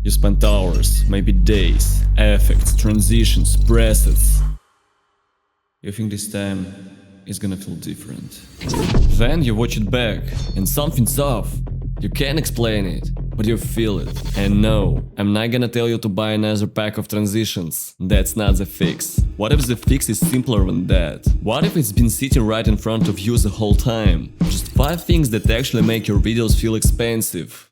You spent hours, maybe days, effects, transitions, presets. You think this time is gonna feel different. Then you watch it back, and something's off. You can't explain it, but you feel it. And no, I'm not gonna tell you to buy another pack of transitions. That's not the fix. What if the fix is simpler than that? What if it's been sitting right in front of you the whole time? Just 5 things that actually make your videos feel expensive.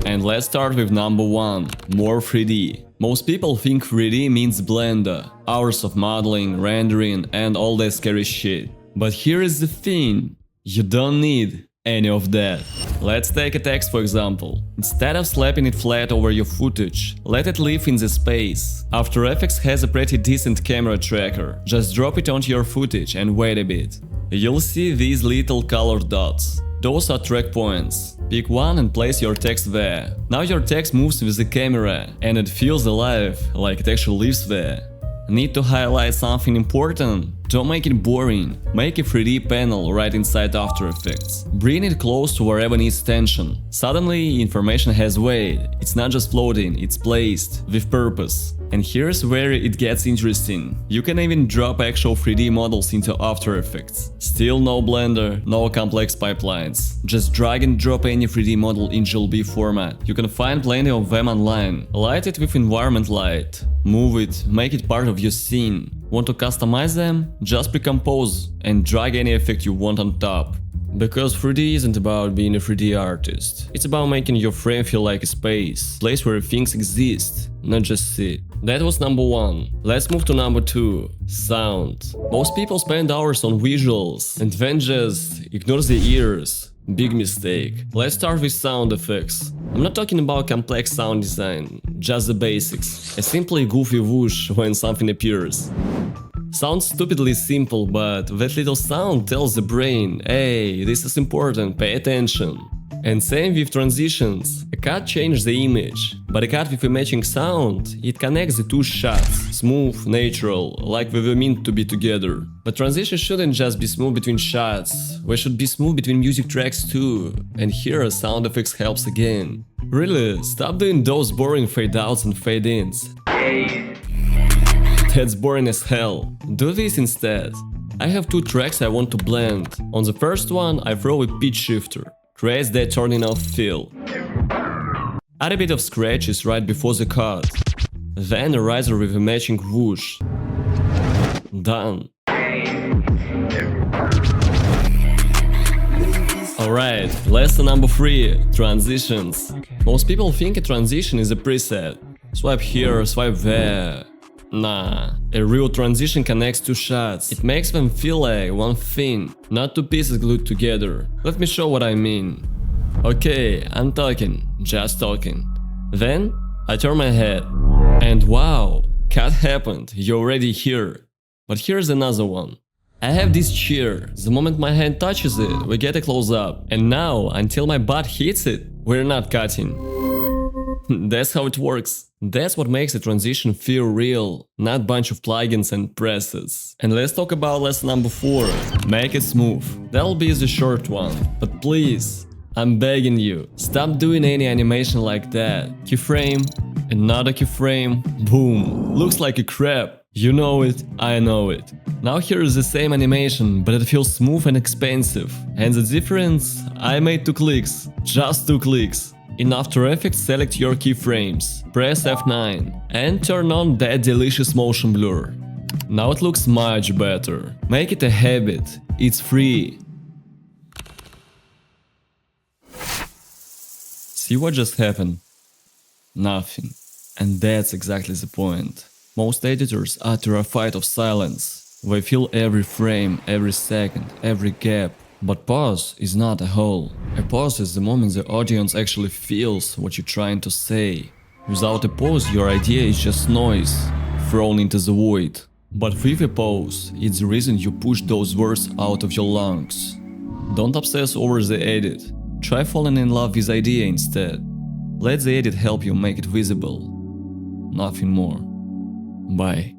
And let's start with number 1, more 3D. Most people think 3D means Blender, hours of modeling, rendering and all that scary shit. But here is the thing, you don't need any of that. Let's take a text for example. Instead of slapping it flat over your footage, let it live in the space. After Effects has a pretty decent camera tracker. Just drop it onto your footage and wait a bit. You'll see these little colored dots. Those are track points. Pick one and place your text there. Now your text moves with the camera and it feels alive, like it actually lives there. Need to highlight something important? Don't make it boring. Make a 3D panel right inside After Effects. Bring it close to wherever needs attention. Suddenly, information has weight. It's not just floating, it's placed, with purpose. And here's where it gets interesting. You can even drop actual 3D models into After Effects. Still no Blender, no complex pipelines. Just drag and drop any 3D model in GLB format. You can find plenty of them online. Light it with environment light. Move it, make it part of your scene. Want to customize them? Just pre-compose and drag any effect you want on top. Because 3D isn't about being a 3D artist. It's about making your frame feel like a space, place where things exist, not just sit. That was number 1. Let's move to number 2, sound. Most people spend hours on visuals and then just ignore the ears. Big mistake. Let's start with sound effects. I'm not talking about complex sound design, just the basics. A simply goofy whoosh when something appears. Sounds stupidly simple, but that little sound tells the brain, hey, this is important, pay attention. And same with transitions. A cut changes the image, but a cut with a matching sound, it connects the 2 shots. Smooth, natural, like they were meant to be together. But transitions shouldn't just be smooth between shots, they should be smooth between music tracks too. And here sound effects helps again. Really, stop doing those boring fade outs and fade ins. That's boring as hell. Do this instead. I have 2 tracks I want to blend. On the first one I throw a pitch shifter. Creates that turning off feel. Add a bit of scratches right before the cut. Then a riser with a matching whoosh. Done. Alright, lesson number 3, transitions. Most people think a transition is a preset. Swipe here, swipe there. Nah, a real transition connects 2 shots. It makes them feel like one thing, not 2 pieces glued together. Let me show what I mean. Okay, I'm talking, just talking. Then, I turn my head. And wow, cut happened, you're already here. But here's another one. I have this chair. The moment my hand touches it, we get a close-up. And now, until my butt hits it, we're not cutting. That's how it works. That's what makes a transition feel real, not bunch of plugins and presets. And let's talk about lesson number 4. Make it smooth. That'll be the short one. But please, I'm begging you, stop doing any animation like that. Keyframe, another keyframe, boom. Looks like a crap. You know it, I know it. Now here is the same animation, but it feels smooth and expensive. And the difference? I made 2 clicks. Just 2 clicks. In After Effects, select your keyframes, press F9 and turn on that delicious motion blur. Now it looks much better. Make it a habit, it's free. See what just happened? Nothing. And that's exactly the point. Most editors are terrified of silence. They feel every frame, every second, every gap. But pause is not a hole. A pause is the moment the audience actually feels what you're trying to say. Without a pause, your idea is just noise, thrown into the void. But with a pause, it's the reason you push those words out of your lungs. Don't obsess over the edit. Try falling in love with the idea instead. Let the edit help you make it visible. Nothing more. Bye.